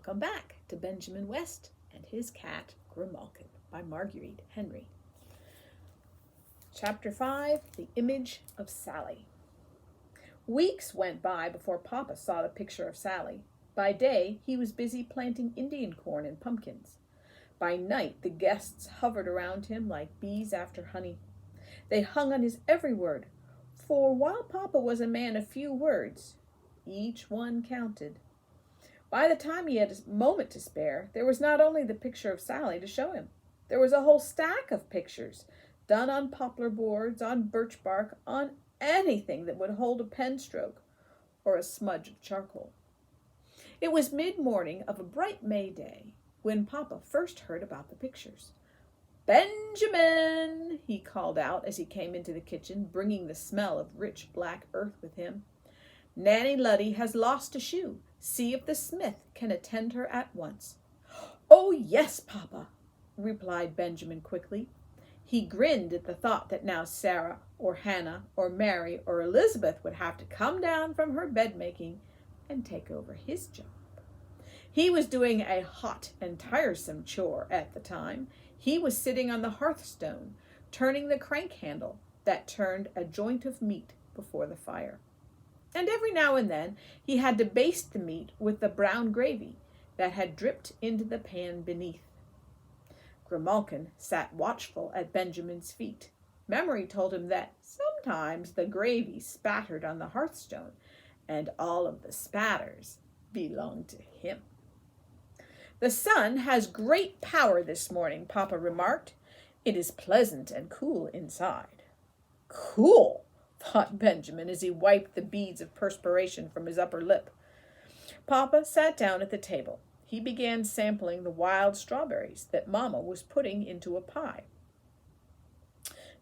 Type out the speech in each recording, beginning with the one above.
Welcome back to Benjamin West and His Cat Grimalkin by Marguerite Henry. Chapter 5, The Image of Sally. Weeks went by before Papa saw the picture of Sally. By day, he was busy planting Indian corn and pumpkins. By night, the guests hovered around him like bees after honey. They hung on his every word, for while Papa was a man of few words, each one counted. By the time he had a moment to spare, there was not only the picture of Sally to show him. There was a whole stack of pictures, done on poplar boards, on birch bark, on anything that would hold a pen stroke or a smudge of charcoal. It was mid-morning of a bright May day when Papa first heard about the pictures. "Benjamin," he called out as he came into the kitchen, bringing the smell of rich black earth with him. "Nanny Luddy has lost a shoe. See if the smith can attend her at once." "Oh, yes, Papa," replied Benjamin quickly. He grinned at the thought that now Sarah or Hannah or Mary or Elizabeth would have to come down from her bed-making and take over his job. He was doing a hot and tiresome chore at the time. He was sitting on the hearthstone, turning the crank handle that turned a joint of meat before the fire. And every now and then he had to baste the meat with the brown gravy that had dripped into the pan beneath. Grimalkin sat watchful at Benjamin's feet. Memory told him that sometimes the gravy spattered on the hearthstone, and all of the spatters belonged to him. "The sun has great power this morning," Papa remarked. "It is pleasant and cool inside." "Cool," thought Benjamin as he wiped the beads of perspiration from his upper lip. Papa sat down at the table. He began sampling the wild strawberries that Mama was putting into a pie.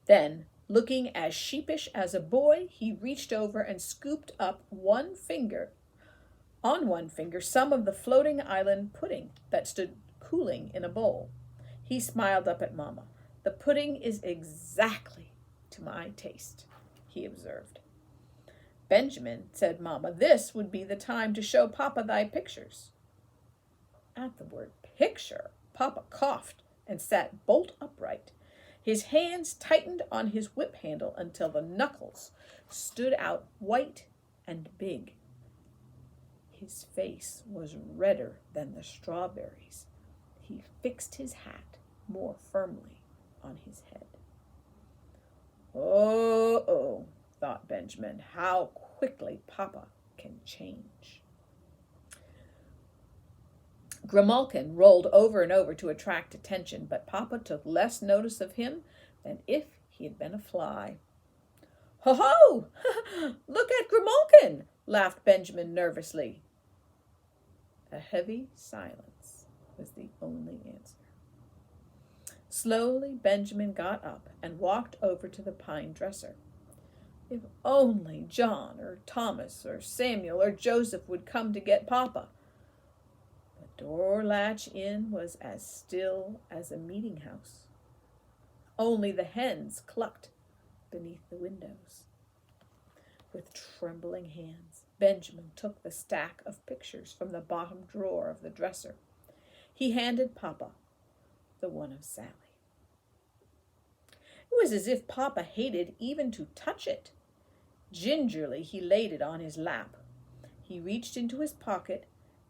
Then, looking as sheepish as a boy, he reached over and scooped up on one finger some of the floating island pudding that stood cooling in a bowl. He smiled up at Mama. "The pudding is exactly to my taste," he observed. "Benjamin," said Mama, "this would be the time to show Papa thy pictures." At the word picture, Papa coughed and sat bolt upright. His hands tightened on his whip handle until the knuckles stood out white and big. His face was redder than the strawberries. He fixed his hat more firmly on his head. Oh, thought Benjamin, how quickly Papa can change. Grimalkin rolled over and over to attract attention, but Papa took less notice of him than if he had been a fly. "Ho-ho! Look at Grimalkin!" laughed Benjamin nervously. A heavy silence was the only answer. Slowly, Benjamin got up and walked over to the pine dresser. If only John or Thomas or Samuel or Joseph would come to get Papa. The door latch in was as still as a meeting house. Only the hens clucked beneath the windows. With trembling hands, Benjamin took the stack of pictures from the bottom drawer of the dresser. He handed Papa the one of Sally. It was as if Papa hated even to touch it. Gingerly, he laid it on his lap. He reached into his pocket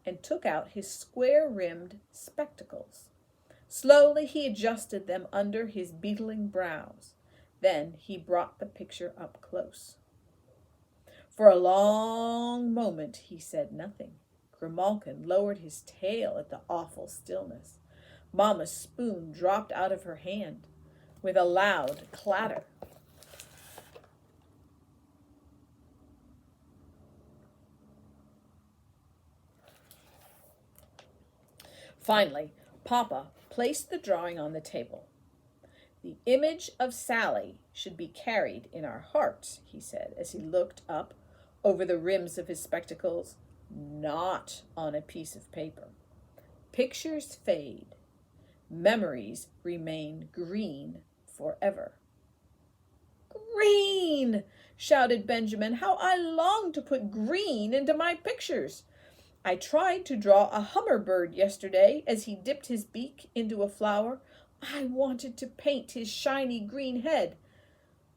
and took out his square-rimmed spectacles. Slowly, he adjusted them under his beetling brows. Then he brought the picture up close. For a long moment he said nothing. Grimalkin lowered his tail at the awful stillness. Mama's spoon dropped out of her hand with a loud clatter. Finally, Papa placed the drawing on the table. "The image of Sally should be carried in our hearts," he said as he looked up over the rims of his spectacles, "not on a piece of paper. Pictures fade. Memories remain green forever." "Green!" shouted Benjamin. "How I long to put green into my pictures. I tried to draw a hummer-bird yesterday as he dipped his beak into a flower. I wanted to paint his shiny green head,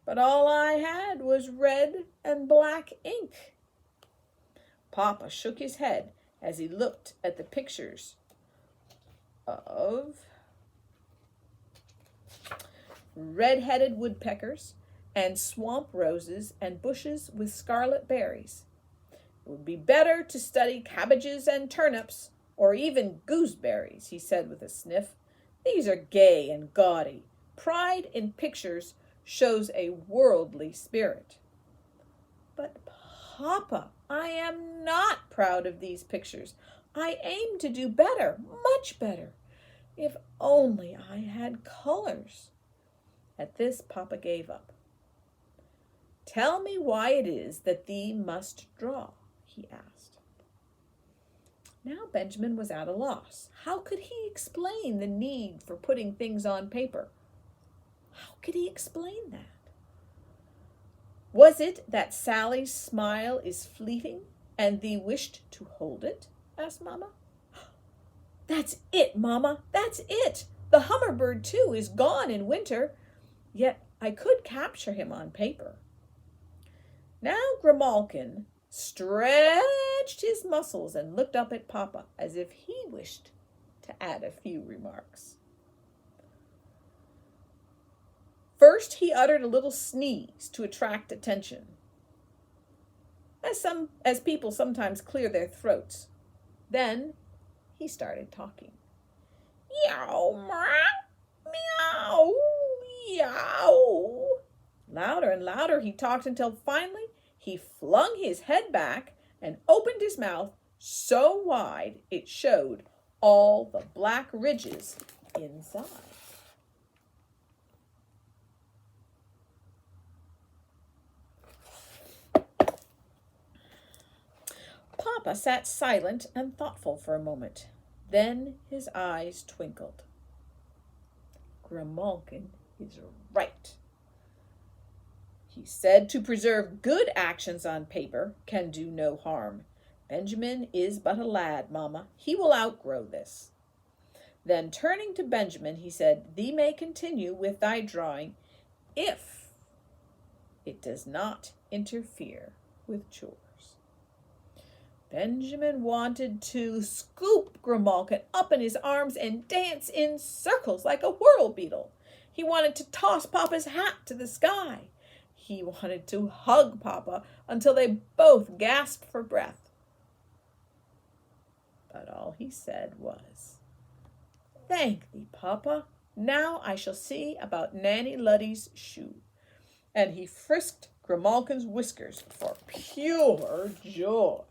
but all I had was red and black ink." Papa shook his head as he looked at the pictures of red-headed woodpeckers and swamp roses and bushes with scarlet berries. "It would be better to study cabbages and turnips, or even gooseberries," he said with a sniff. "These are gay and gaudy. Pride in pictures shows a worldly spirit." "But, Papa, I am not proud of these pictures. I aim to do better, much better. If only I had colors." At this, Papa gave up. "Tell me why it is that thee must draw," he asked. Now Benjamin was at a loss. How could he explain the need for putting things on paper? How could he explain that? "Was it that Sally's smile is fleeting, and thee wished to hold it?" asked Mamma. "That's it, Mamma, that's it! The hummer-bird, too, is gone in winter. Yet I could capture him on paper." Now Grimalkin stretched his muscles and looked up at Papa as if he wished to add a few remarks. First he uttered a little sneeze to attract attention, as people sometimes clear their throats. Then he started talking. "Yow, meow, meow, yow." Louder and louder he talked until finally he flung his head back and opened his mouth so wide it showed all the black ridges inside. Papa sat silent and thoughtful for a moment. Then his eyes twinkled. "Grimalkin is right," he said. "To preserve good actions on paper can do no harm. Benjamin is but a lad, Mamma. He will outgrow this." Then turning to Benjamin, he said, "Thee may continue with thy drawing if it does not interfere with chores." Benjamin wanted to scoop Grimalkin up in his arms and dance in circles like a whirl beetle. He wanted to toss Papa's hat to the sky. He wanted to hug Papa until they both gasped for breath. But all he said was, "Thank thee, Papa. Now I shall see about Nanny Luddy's shoe." And he frisked Grimalkin's whiskers for pure joy.